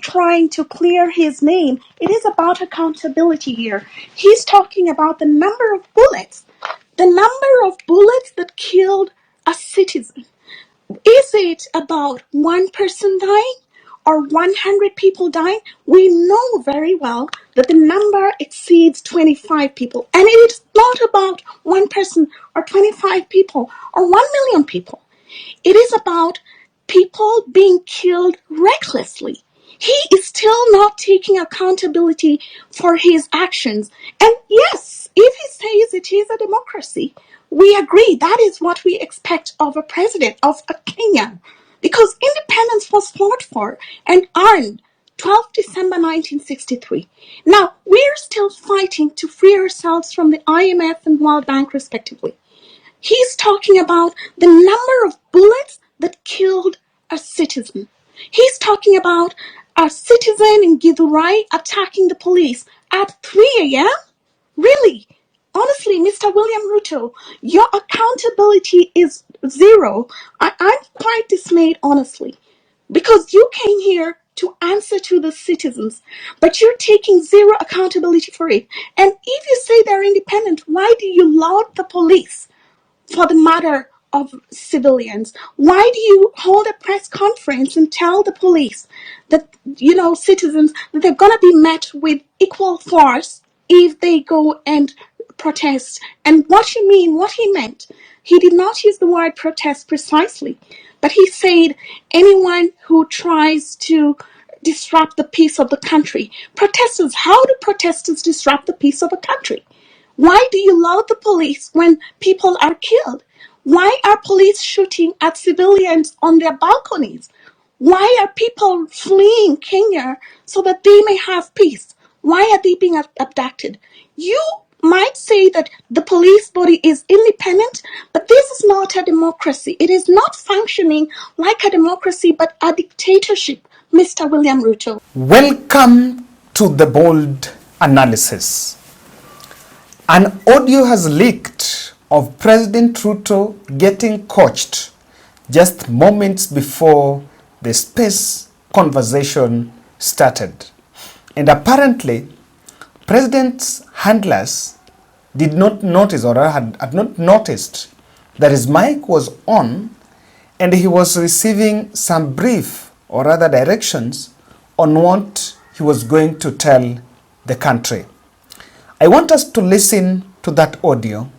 trying to clear his name. It is about accountability here. He's talking about the number of bullets. The number of bullets that killed a citizen. Is it about one person dying or 100 people dying? We know very well that the number exceeds 25 people. And it is not about one person or 25 people or 1 million people. It is about people being killed recklessly. He is still not taking accountability for his actions. And yes, if he says it is a democracy, we agree that is what we expect of a president, of a Kenyan, because independence was fought for and earned 12 December 1963. Now, we're still fighting to free ourselves from the IMF and World Bank, respectively. He's talking about the number of bullets that killed a citizen. He's talking about a citizen in Githurai attacking the police at 3 a.m.? Really? Honestly, Mr. William Ruto, your accountability is zero. I'm quite dismayed, honestly, because you came here to answer to the citizens, but you're taking zero accountability for it. And if you say they're independent, why do you laud the police for the murder of civilians? Why do you hold a press conference and tell the police that, citizens, that they're going to be met with equal force if they go and protest? And what he meant, he did not use the word protest precisely, but he said anyone who tries to disrupt the peace of the country. Protesters, how do protesters disrupt the peace of a country? Why do you laud the police when people are killed? Why are police shooting at civilians on their balconies? Why are people fleeing Kenya so that they may have peace? Why are they being abducted? You might say that the police body is independent, but this is not a democracy. It is not functioning like a democracy, but a dictatorship, Mr. William Ruto. Welcome to the bold analysis. An audio has leaked of President Ruto getting coached just moments before the space conversation started. And apparently, President's handlers did not notice or had not noticed that his mic was on and he was receiving some brief or rather directions on what he was going to tell the country. I want us to listen to that audio.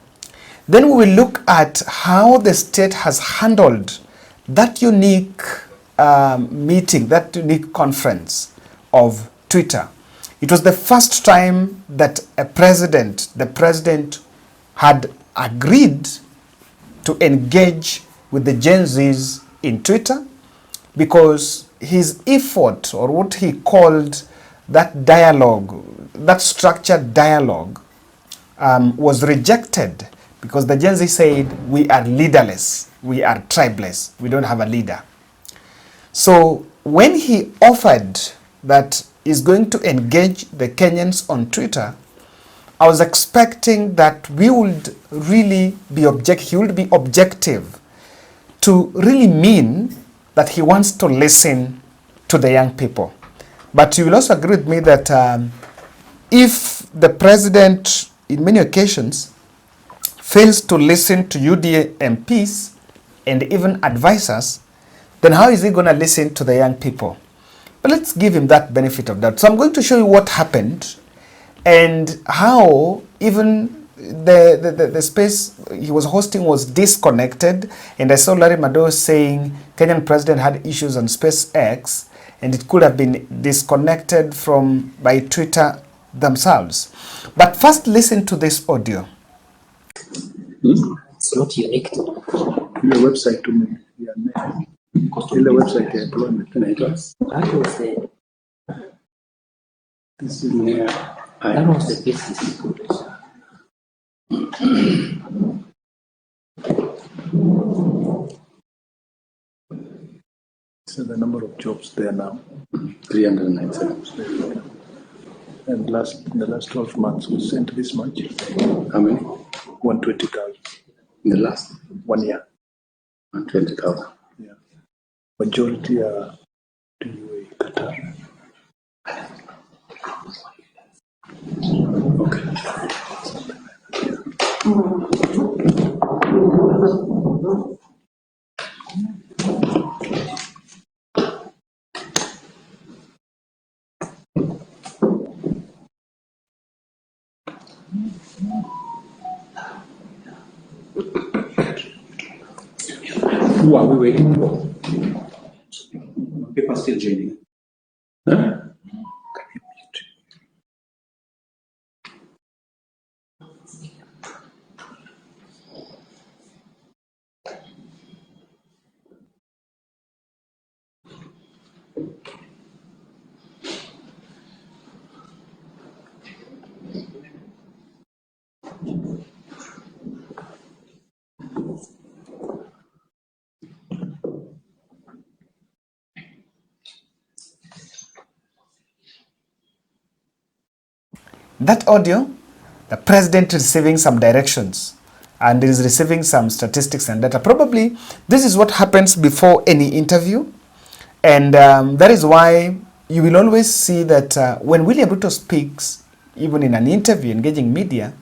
Then we will look at how the state has handled that unique meeting, that unique conference of Twitter. It was the first time that the president had agreed to engage with the Gen Zs in Twitter, because his effort, or what he called that dialogue, that structured dialogue, was rejected because the Gen Z said, we are leaderless, we are tribeless, we don't have a leader. So when he offered that he's going to engage the Kenyans on Twitter, I was expecting that we would really be he would be objective to really mean that he wants to listen to the young people. But you will also agree with me that if the president, in many occasions, fails to listen to UDA MPs and even advisors, then how is he going to listen to the young people? But let's give him that benefit of doubt. So I'm going to show you what happened and how even the space he was hosting was disconnected. And I saw Larry Madowo saying Kenyan president had issues on SpaceX and it could have been disconnected by Twitter themselves. But first, listen to this audio. It's not unique to the website to me. The website employment. That was the. This is that was the business. So the number of jobs there now, 397. And in the last 12 months, we sent this much. How many? 120,000. In the last 1 year. 120,000. Yeah. Majority are to UAE, Qatar. Who are we waiting for? People still joining. Huh? That audio, the president receiving some directions and is receiving some statistics and data. Probably this is what happens before any interview. And that is why you will always see that when William Ruto speaks, even in an interview engaging media,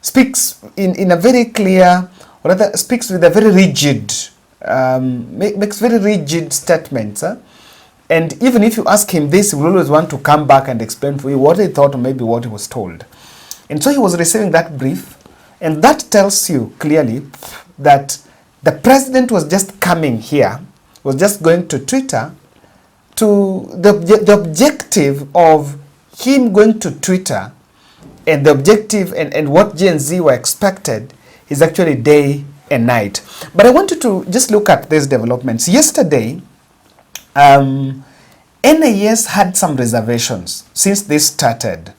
speaks in a very clear, or rather speaks with a very rigid, makes very rigid statements. And even if you ask him this, he will always want to come back and explain for you what he thought or maybe what he was told. And so he was receiving that brief, and that tells you clearly that the president was just coming here, was just going to Twitter to the objective of him going to Twitter, and the objective and what Gen Z were expected is actually day and night. But I want you to just look at these developments. Yesterday, NIS had some reservations since this started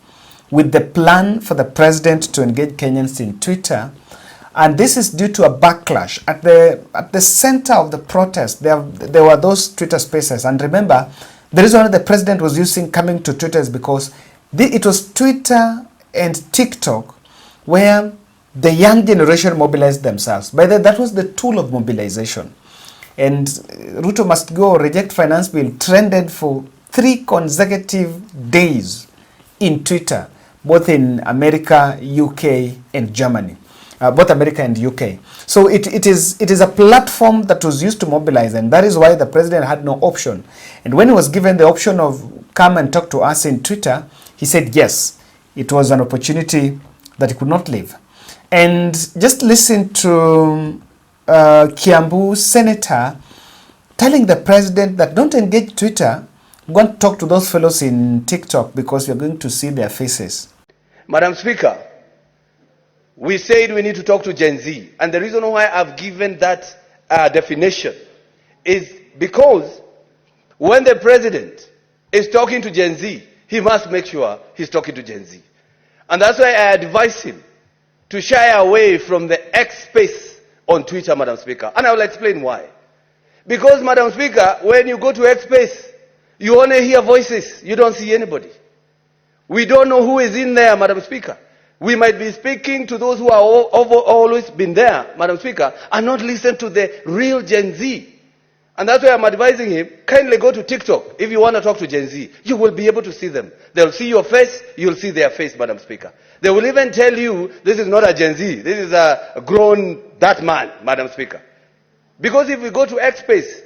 with the plan for the president to engage Kenyans in Twitter, and this is due to a backlash at the center of the protest. There were those Twitter spaces, and remember, the reason why the president was using coming to Twitter is because it was Twitter and TikTok where the young generation mobilized themselves. By that was the tool of mobilization. And Ruto must go reject finance bill trended for 3 consecutive days in Twitter, both in America, UK, and Germany. Both America and UK. So it is a platform that was used to mobilize, and that is why the president had no option. And when he was given the option of come and talk to us in Twitter, he said yes. It was an opportunity that he could not leave. And just listen to Kiambu senator telling the president that don't engage Twitter, go and talk to those fellows in TikTok because you're going to see their faces. Madam Speaker, we said we need to talk to Gen Z, and the reason why I've given that definition is because when the president is talking to Gen Z, he must make sure he's talking to Gen Z. And that's why I advise him to shy away from the X space on Twitter, Madam Speaker. And I will explain why. Because, Madam Speaker, when you go to X space, you only hear voices. You don't see anybody. We don't know who is in there, Madam Speaker. We might be speaking to those who are always been there, Madam Speaker, and not listen to the real Gen Z. And that's why I'm advising him, kindly go to TikTok. If you want to talk to Gen Z, you will be able to see them. They'll see your face, you'll see their face, Madam Speaker. They will even tell you, this is not a Gen Z, this is a grown, that man, Madam Speaker. Because if we go to X Space,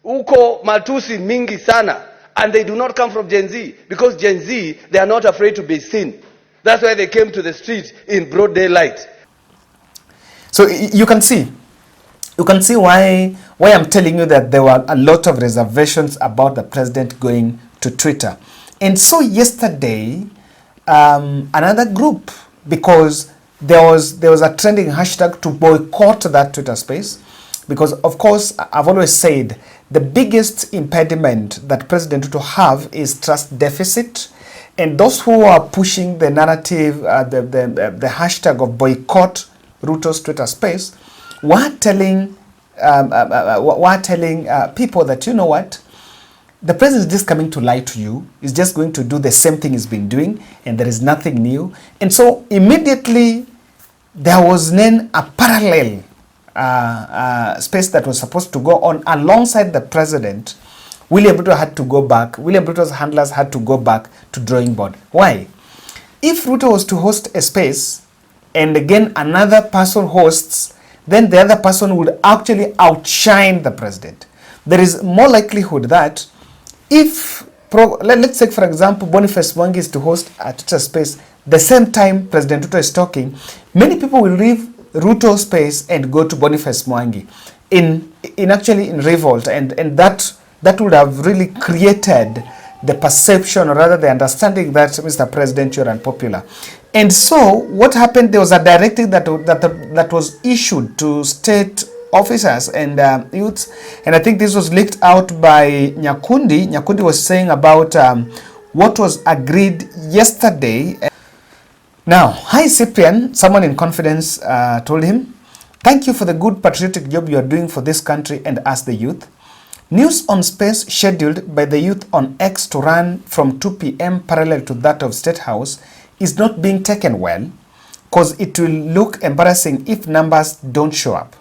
uko matusi mingi sana, and they do not come from Gen Z, because Gen Z, they are not afraid to be seen. That's why they came to the street in broad daylight. So you can see why I'm telling you that there were a lot of reservations about the president going to Twitter. And so yesterday, another group, because there was a trending hashtag to boycott that Twitter space, because of course I've always said the biggest impediment that President Ruto have is trust deficit. And those who are pushing the narrative, the hashtag of boycott Ruto's Twitter space, were telling people that, you know what, the president is just coming to lie to you. He's just going to do the same thing he's been doing, and there is nothing new. And so immediately there was then a parallel space that was supposed to go on alongside the president. William Ruto had to go back. William Ruto's handlers had to go back to drawing board. Why? If Ruto was to host a space and again another person hosts, then the other person would actually outshine the president. There is more likelihood that if, let's say for example, Boniface Mwangi is to host a Twitter space the same time President Ruto is talking, many people will leave Ruto space and go to Boniface Mwangi. in actually in revolt, and that would have really created the perception, or rather the understanding, that Mr. President, you're unpopular. And so what happened, there was a directive that was issued to state officers and youths, and I think this was leaked out by Nyakundi. Nyakundi was saying about what was agreed yesterday. Now, hi Cyprian, someone in confidence told him, "Thank you for the good patriotic job you are doing for this country and us, the youth. News on space scheduled by the youth on X to run from 2 p.m. parallel to that of State House is not being taken well, because it will look embarrassing if numbers don't show up.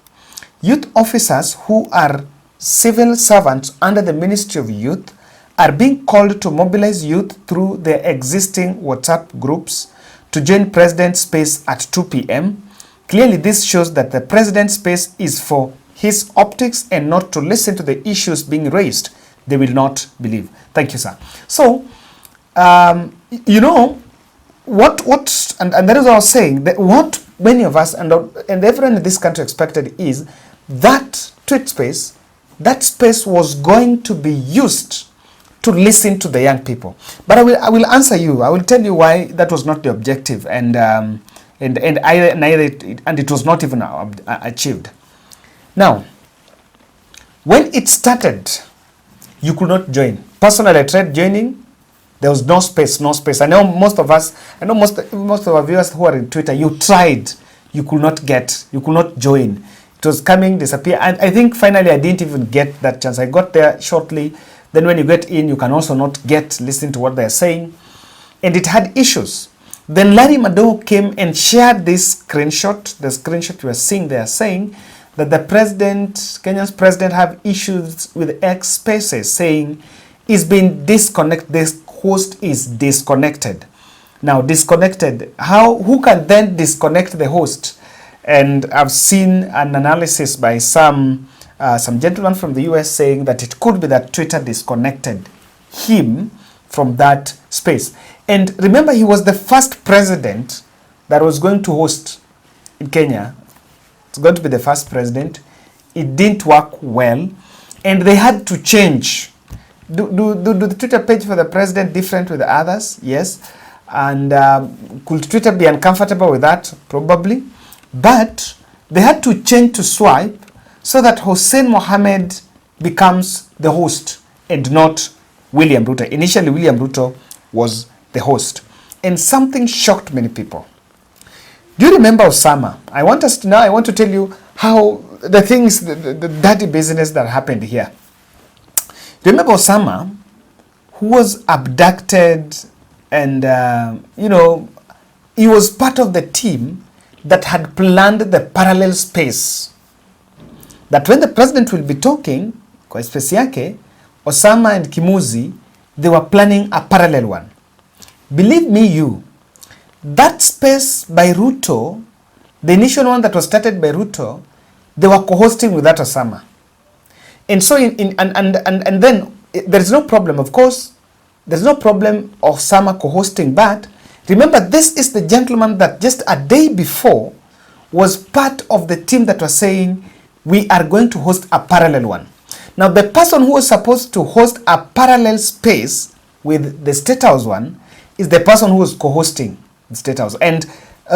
Youth officers who are civil servants under the Ministry of Youth are being called to mobilize youth through their existing WhatsApp groups to join President's space at 2 p.m. Clearly, this shows that the President's space is for his optics and not to listen to the issues being raised. They will not believe." Thank you, sir. So, you know, and that is what I was saying, that what many of us and everyone in this country expected is that tweet space, that space was going to be used to listen to the young people. But I will answer you. I will tell you why that was not the objective, and it was not even achieved. Now, when it started, you could not join. Personally, I tried joining. There was no space. I know most of our viewers who are in Twitter, you tried. You could not join. It was coming, disappear. And I think finally I didn't even get that chance. I got there shortly. Then when you get in, you can also not listen to what they're saying. And it had issues. Then Larry Madowo came and shared this screenshot. The screenshot you are seeing there, saying that the president, Kenya's president, have issues with X spaces, saying it's been disconnected. This host is disconnected. Now, disconnected. Who can then disconnect the host? And I've seen an analysis by some gentleman from the US saying that it could be that Twitter disconnected him from that space. And remember, he was the first president that was going to host in Kenya. It's going to be the first president. It didn't work well, and they had to change. Do the Twitter page for the president different with the others? Yes. And could Twitter be uncomfortable with that? Probably. But they had to change to Swipe so that Hussein Mohammed becomes the host and not William Ruto. Initially, William Ruto was the host. And something shocked many people. Do you remember Osama? I want to tell you how the things, the dirty business that happened here. Remember Osama, who was abducted, and he was part of the team that had planned the parallel space. That when the president will be talking, kwa space yake, Osama and Kimuzi, they were planning a parallel one. Believe me, that space by Ruto, the initial one that was started by Ruto, they were co-hosting with that Osama. And so, and then there is no problem, of course, there's no problem of Osama co-hosting, but remember, this is the gentleman that just a day before was part of the team that was saying, we are going to host a parallel one. Now, the person who was supposed to host a parallel space with the State House one is the person who was co-hosting the State House. And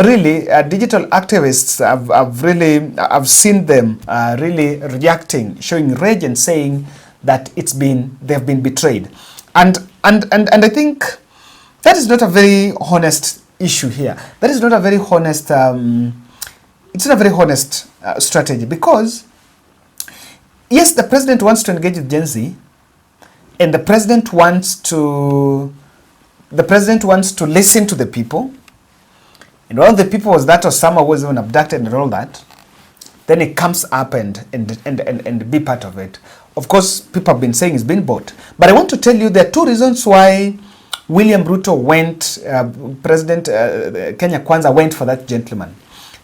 really, digital activists, I've seen them really reacting, showing rage and saying that they've been betrayed. And I think that is not a very honest issue here. That is not a very honest, it's not a very honest strategy, because yes, the president wants to engage with Gen Z, and the president wants to listen to the people. And one of the people was that Osama was even abducted and all that. Then it comes up and be part of it. Of course, people have been saying it's been bought. But I want to tell you there are two reasons why William Ruto went, President Kenya Kwanza went for that gentleman.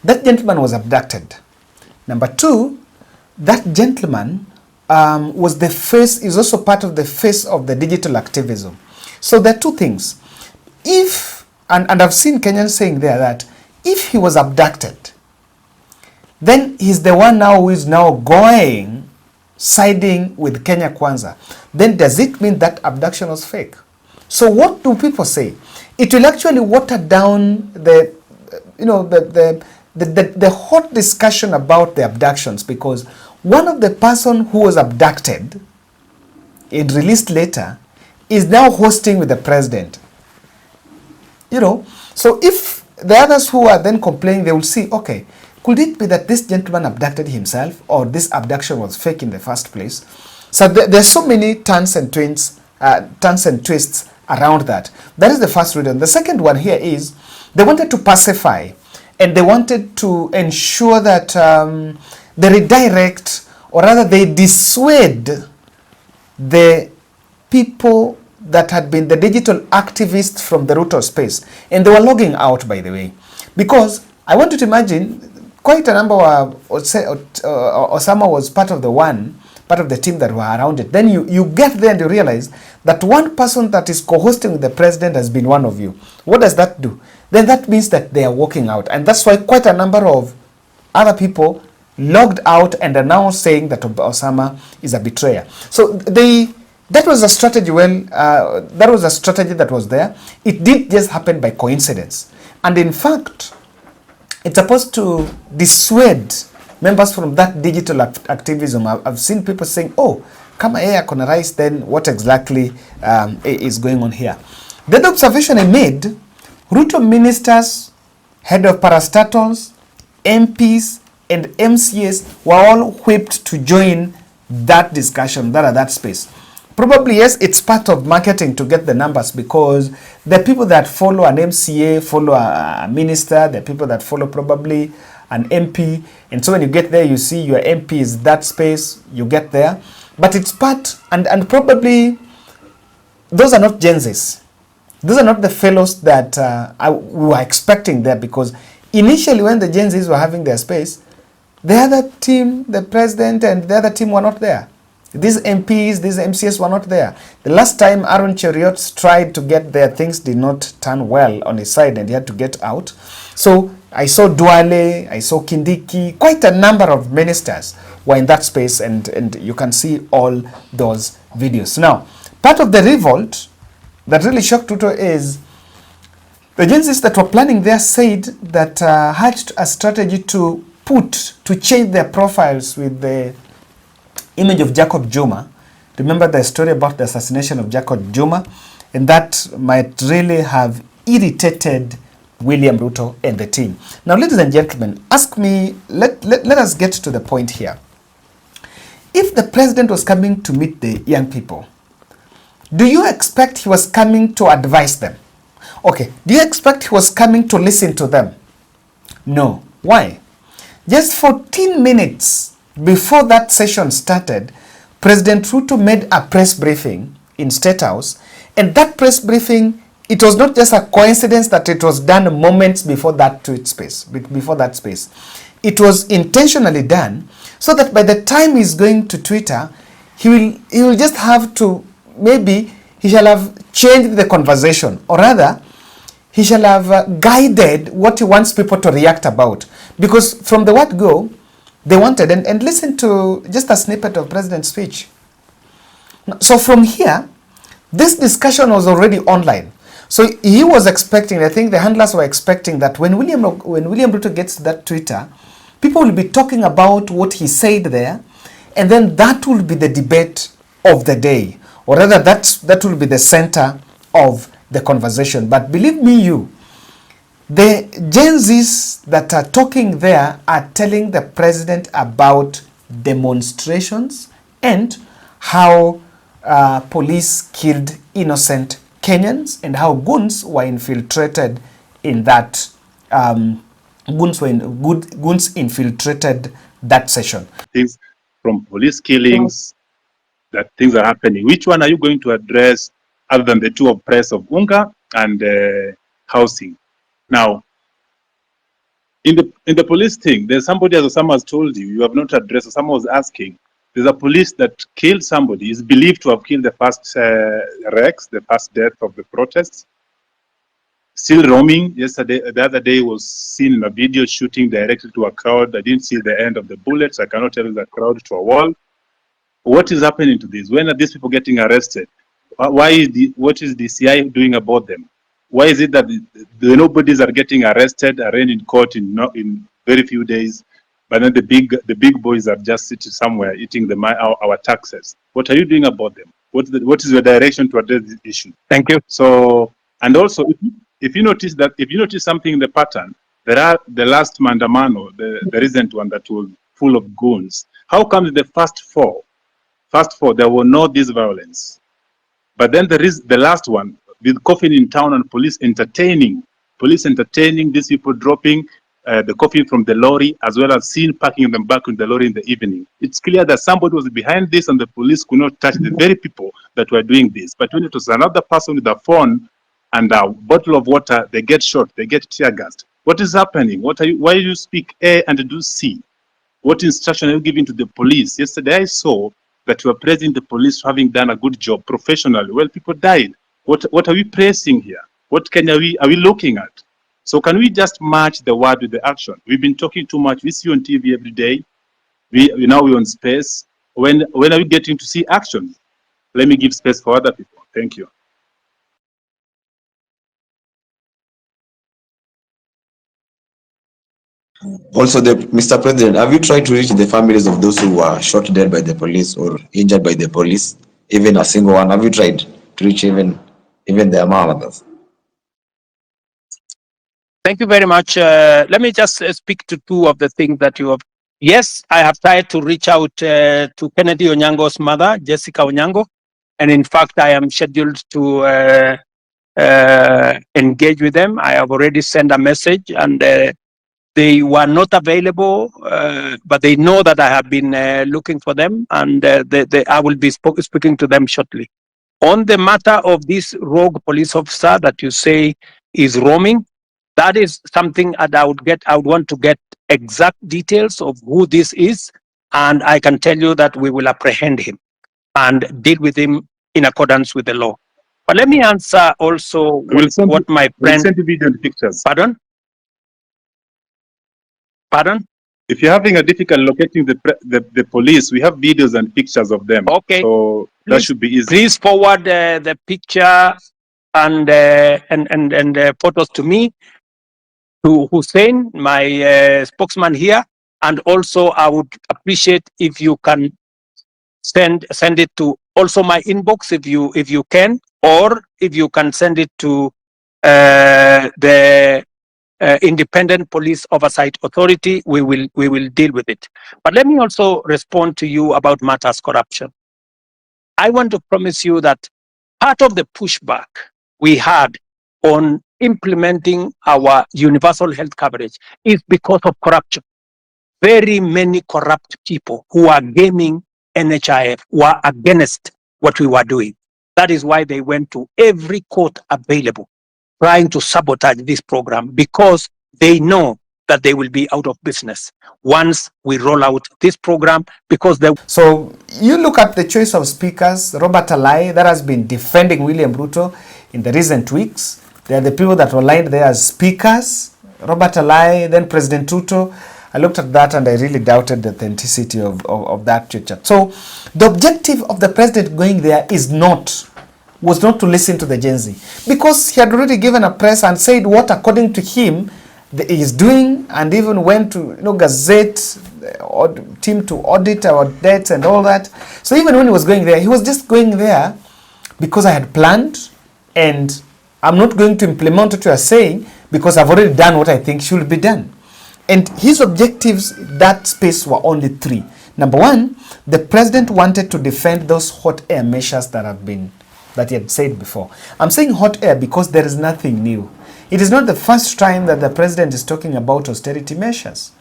That gentleman was abducted. Number two, that gentleman was the face, is also part of the face of the digital activism. So there are two things. If, and I've seen Kenyans saying there that if he was abducted then he's the one now who is now going siding with Kenya Kwanza. Then does it mean that abduction was fake? So what do people say? It will actually water down the, you know, the hot discussion about the abductions, because one of the person who was abducted and released later is now hosting with the president. You know, so if the others who are then complaining, they will see, okay, could it be that this gentleman abducted himself, or this abduction was fake in the first place? So there's so many turns and twists around that. That is the first reason. The second one here is they wanted to pacify, and they wanted to ensure that they redirect, or rather they dissuade the people that had been the digital activists from the Ruto space. And they were logging out, by the way, because I want you to imagine quite a number of, Osama was part of the team that were around it. Then you get there and you realize that one person that is co-hosting with the president has been one of you. What does that do? Then that means that they are walking out. And that's why quite a number of other people logged out and are now saying that Osama is a betrayer. So that was a strategy. That was a strategy that was there. It did just happen by coincidence. And in fact, it's supposed to dissuade members from that digital activism. I've seen people saying, oh, kama yeye akona rais, then what exactly is going on here? The other observation I made, Ruto ministers, head of parastatals, MPs, and MCAs were all whipped to join that discussion, that space. Probably, yes, it's part of marketing to get the numbers, because the people that follow an MCA follow a minister, the people that follow probably an MP, and so when you get there, you see your MP is that space, you get there. But it's part, and probably those are not Gen Zs. Those are not the fellows that we were expecting there, because initially when the Gen Zs were having their space, the other team, the president and the other team were not there. These MPs, these MCS were not there. The last time Aaron Cheriot tried to get there, things did not turn well on his side and he had to get out. So I saw Duale, I saw Kindiki, quite a number of ministers were in that space, and you can see all those videos. Now, part of the revolt that really shocked Ruto is the Gen Zs that were planning there said that had a strategy to change their profiles with the image of Jacob Juma. Remember the story about the assassination of Jacob Juma, and that might really have irritated William Ruto and the team. Now, ladies and gentlemen, ask me, let us get to the point here. If the president was coming to meet the young people, do you expect he was coming to advise them? Okay, do you expect he was coming to listen to them? No. Why? Just 14 minutes before that session started, President Ruto made a press briefing in State House, and that press briefing, it was not just a coincidence that it was done moments before that space. It was intentionally done so that by the time he's going to Twitter, he will just have to, maybe he shall have changed the conversation, or rather, he shall have guided what he wants people to react about. Because from the word go, they wanted, and listen to just a snippet of President's speech. So from here, this discussion was already online. So he was expecting, I think the handlers were expecting that when William Ruto gets to that Twitter, people will be talking about what he said there, and then that will be the debate of the day, or rather that will be the center of the conversation. But believe me, the Gen Zs that are talking there are telling the president about demonstrations and how police killed innocent Kenyans and how goons were infiltrated in that. Goons infiltrated that session. Things from police killings, that things are happening. Which one are you going to address other than the two of press of Unga and housing? Now, in the police thing, there's somebody, as Osama has told you, you have not addressed. Osama was asking, there's a police that killed somebody, is believed to have killed the first Rex, the first death of the protests. still roaming. Yesterday, the other day was seen in a video shooting directly to a crowd. I didn't see the end of the bullets. I cannot tell the crowd to a wall. What is happening to this? When are these people getting arrested? What is the CI doing about them? Why is it that the nobodies are getting arrested, arraigned in court in very few days, but then the big boys are just sitting somewhere eating our taxes? What are you doing about them? What is your direction to address this issue? Thank you. So, and also, if you notice something in the pattern, there are the last Mandamano, the recent one that was full of goons. How come the first four, there were no this violence? But then there is the last one with coffin in town and police entertaining these people dropping the coffin from the lorry, as well as seen packing them back in the lorry in the evening. It's clear that somebody was behind this and the police could not touch the very people that were doing this. But when it was another person with a phone and a bottle of water, they get shot, they get tear gassed. What is happening? Why do you speak A and do C? What instruction are you giving to the police? Yesterday I saw that you are praising the police for having done a good job professionally. Well, people died. What are we praising here? What Kenya are we looking at? So can we just match the word with the action? We've been talking too much. We see you on TV every day. We're on space. When are we getting to see action? Let me give space for other people. Thank you. Also, Mr. President, have you tried to reach the families of those who were shot dead by the police or injured by the police? Even a single one? Have you tried to reach even their mothers? Thank you very much. Let me just speak to two of the things that you have. Yes, I have tried to reach out to Kennedy Onyango's mother, Jessica Onyango. And in fact, I am scheduled to engage with them. I have already sent a message and they were not available, but they know that I have been looking for them, and I will be speaking to them shortly. On the matter of this rogue police officer that you say is roaming, that is something that I would want to get exact details of who this is, and I can tell you that we will apprehend him and deal with him in accordance with the law. But let me answer also what my friend... We'll send you video and pictures. Pardon? Pardon? If you're having a difficult locating the police, we have videos and pictures of them. Okay. So that should be easy. Please forward the picture and photos to me, to Hussein, my spokesman here, and also I would appreciate if you can send it to also my inbox if you can, or if you can send it to the Independent Police Oversight Authority. We will deal with it. But let me also respond to you about matters corruption. I want to promise you that part of the pushback we had on implementing our universal health coverage is because of corruption. Very many corrupt people who are gaming NHIF were against what we were doing. That is why they went to every court available, trying to sabotage this program, because they know that they will be out of business once we roll out this program, because they... So you look at the choice of speakers. Robert Alai, that has been defending William Ruto in the recent weeks. They are the people that were lined there as speakers. Robert Alai, then President Ruto. I looked at that and I really doubted the authenticity of that chit-chat. So the objective of the president going there was not to listen to the Gen Z, because he had already given a press and said what according to him he is doing, and even went to Gazette team to audit our debts and all that. So even when he was going there, he was just going there because I had planned, and I'm not going to implement what you are saying because I've already done what I think should be done. And his objectives that space were only three. Number one, the president wanted to defend those hot air measures that he had said before. I'm saying hot air because there is nothing new. It is not the first time that the president is talking about austerity measures.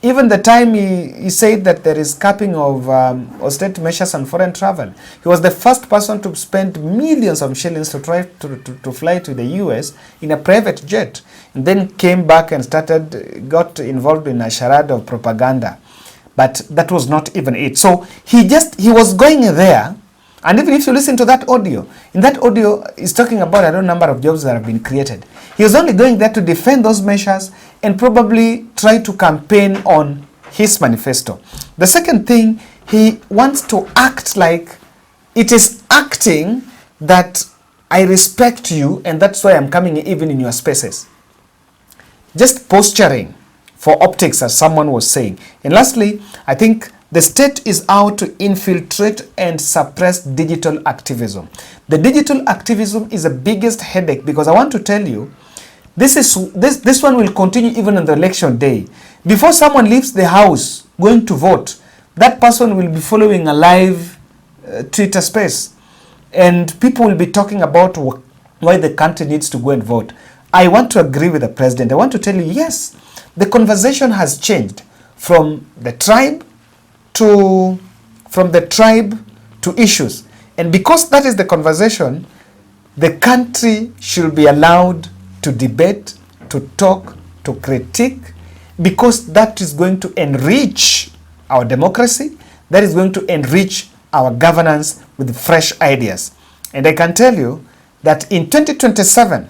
Even the time he said that there is capping of austerity measures on foreign travel, he was the first person to spend millions of shillings to try to fly to the US in a private jet, and then came back and got involved in a charade of propaganda. But that was not even it. So he was going there And even if you listen to that audio, in that audio, he's talking about a number of jobs that have been created. He was only going there to defend those measures and probably try to campaign on his manifesto. The second thing, he wants to act like it is acting that I respect you and that's why I'm coming even in your spaces. Just posturing for optics, as someone was saying. And lastly, I think the state is out to infiltrate and suppress digital activism. The digital activism is the biggest headache because I want to tell you, this one will continue even on the election day. Before someone leaves the house going to vote, that person will be following a live Twitter space. And people will be talking about why the country needs to go and vote. I want to agree with the president. I want to tell you, yes, the conversation has changed from the tribe to issues. And because that is the conversation, the country should be allowed to debate, to talk, to critique, because that is going to enrich our democracy, that is going to enrich our governance with fresh ideas. And I can tell you that in 2027,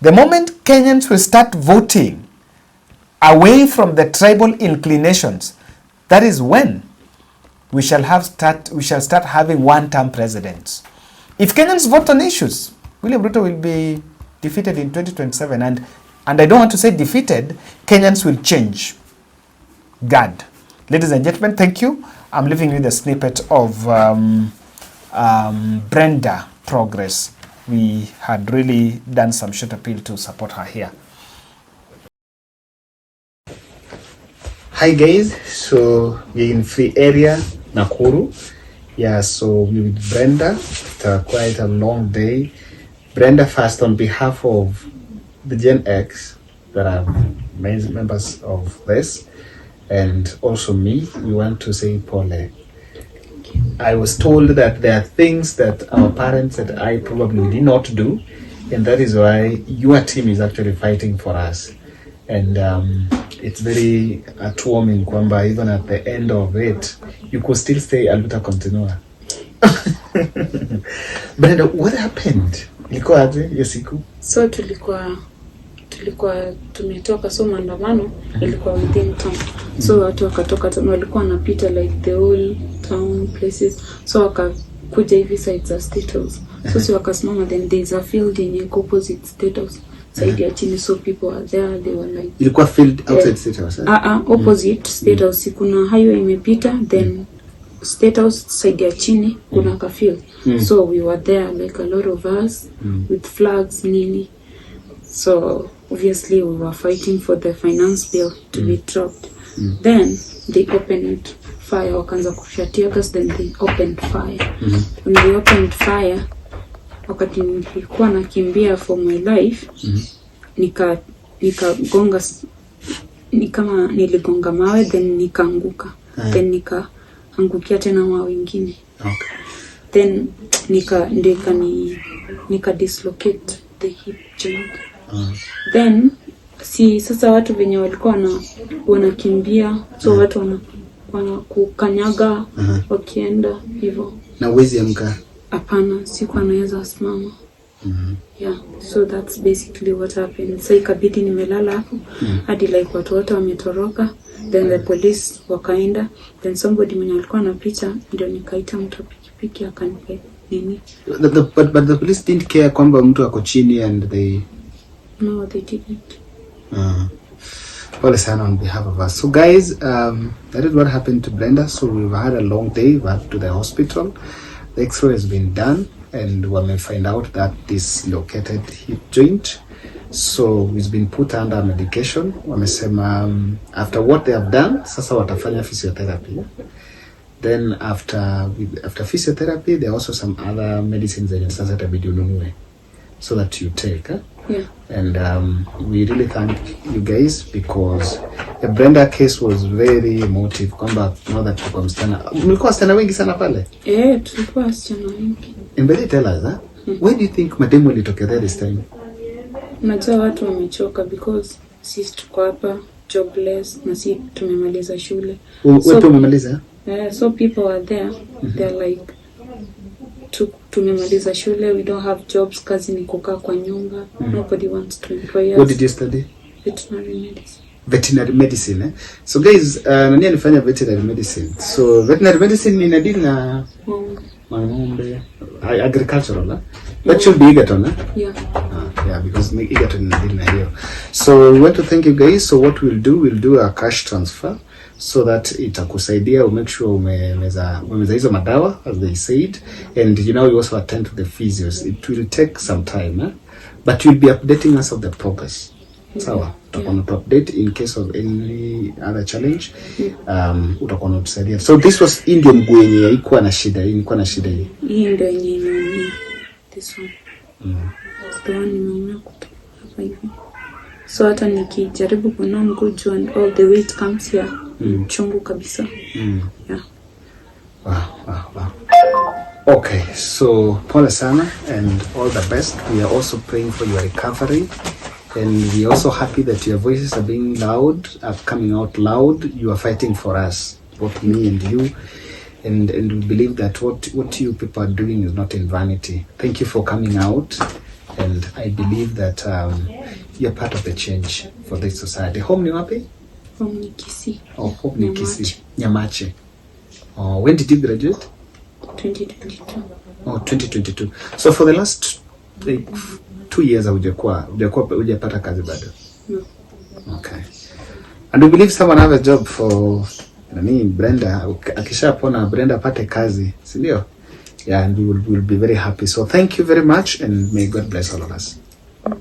the moment Kenyans will start voting away from the tribal inclinations, that is when we shall start having one-term presidents. If Kenyans vote on issues, William Ruto will be defeated in 2027, and I don't want to say defeated, Kenyans will change. God. Ladies and gentlemen, thank you. I'm leaving you the snippet of Brenda Progress. We had really done some short appeal to support her here. Hi guys, so we're in free area, Nakuru. Yeah, so we're with Brenda. It's quite a long day. Brenda, first on behalf of the Gen X that are members of this, and also me, we want to say Pole. I was told that there are things that our parents and I probably did not do, and that is why your team is actually fighting for us. And it's very heartwarming kwamba even at the end of it, you could still say Albuta Continua. Brenda, what happened? Ilikuwa aje hiyo siku? So tulikuwa tumetoka, so maandamano ilikuwa within town. So watu wakatoka, walikuwa wanapita like the whole town places. So wakakuja hivi side za State House. So si wakasimama, then there's a field in opposite State House. Side ya chini, so people were there, they were like... Ilikuwa field outside State House? Opposite State House. Kuna highway imepita, then State House side ya chini, kuna ka field. So we were there, like a lot of us, with flags, nini. So obviously we were fighting for the finance bill to be dropped. Then they opened fire, wakaanza kushatia gas, then they opened fire. When they opened fire, wakati nilikuwa nakimbia for my life, nikagonga, kama niligonga mawe, then nikaanguka. Then nikaangukia tena mawe wengine. Okay. Then nika dislocate the hip joint. Then sasa watu venye walikuwa wanakimbia, so watu wana kukanyaga wakienda hivyo. Na uwezi amka? Hapana, sikuwa naweza simama. Yeah, so that's basically what happened. So ikabidi nimelala hapo hadi like watu wote wametoroka, then the police wakaenda, then somebody mwenye alikuwa anapita ndio nikaita mtu pikipiki akanipe nini. But the police didn't care kwamba mtu ako chini and they... No, they didn't. Well, sana on behalf of us. So guys, that is what happened to Brenda. So we've had a long day. We went to the hospital. The X-ray has been done, and we may find out that dislocated hip joint. So he's been put under medication. Wamesema after what they have done, sasa watafanya physiotherapy. Then after physiotherapy, there are also some other medicines that sasa itabidi ununue so that you take. Yeah. And we really thank you guys because the Brenda case was very emotive. Kwamba now that tulikuwa msichana, mlikuwa wasichana wengi sana pale? Tulikuwa wasichana wengi. And really tell us, why do you think Madowo ilitokea this time? Najua watu wamechoka because sisi tuko hapa jobless na sisi tumemaliza shule. Wewe umemaliza? So people are there, they're like tumemaliza shule, we don't have jobs, kazi ni kukaa kwa nyumba. Nobody wants to employ us. What did you study? Veterinary medicine. Veterinary medicine, eh? So guys, nani alifanya veterinary medicine? So veterinary medicine inadili na ng'ombe, agricultural, eh? That should be Egerton, eh? Yeah. Yeah, because Egerton inadili na hiyo. So we want to thank you guys. So what we'll do a cash transfer so that itakusaidia make sure umemeza hizo madawa as they said, and you know you also attend to the physios. It will take some time, eh? But you'll be updating us of the progress. Sawa, tutakuwa to update in case of any other challenge. Utakuwa unatusaidia. So this was Indian mguu yenye haikuwa na shida, ilikuwa na shida hii. Hii ndio yenye this one. The one nimeona kutoka hapa hivi. So hata nikijaribu kuinua mguu juu and all the weight comes here. Chungu kabisa. Yeah. Wow. Okay, so pole sana and all the best. We are also praying for your recovery. And we are also happy that your voices are being loud, are coming out loud. You are fighting for us, both me and you. And we believe that what you people are doing is not in vanity. Thank you for coming out. And I believe that you're part of the change for this society. Home ni wapi? Home ni Kisii. Oh, home ni Kisii. Nyamache. Oh, when did you graduate? 2022. Oh, 2022. So for the last 2 years hujapata kazi bado? No. Okay. And we believe someone have a job for Brenda. Akishapona Brenda apate kazi, si ndio? Yeah, and we will be very happy. So thank you very much and may God bless all of us.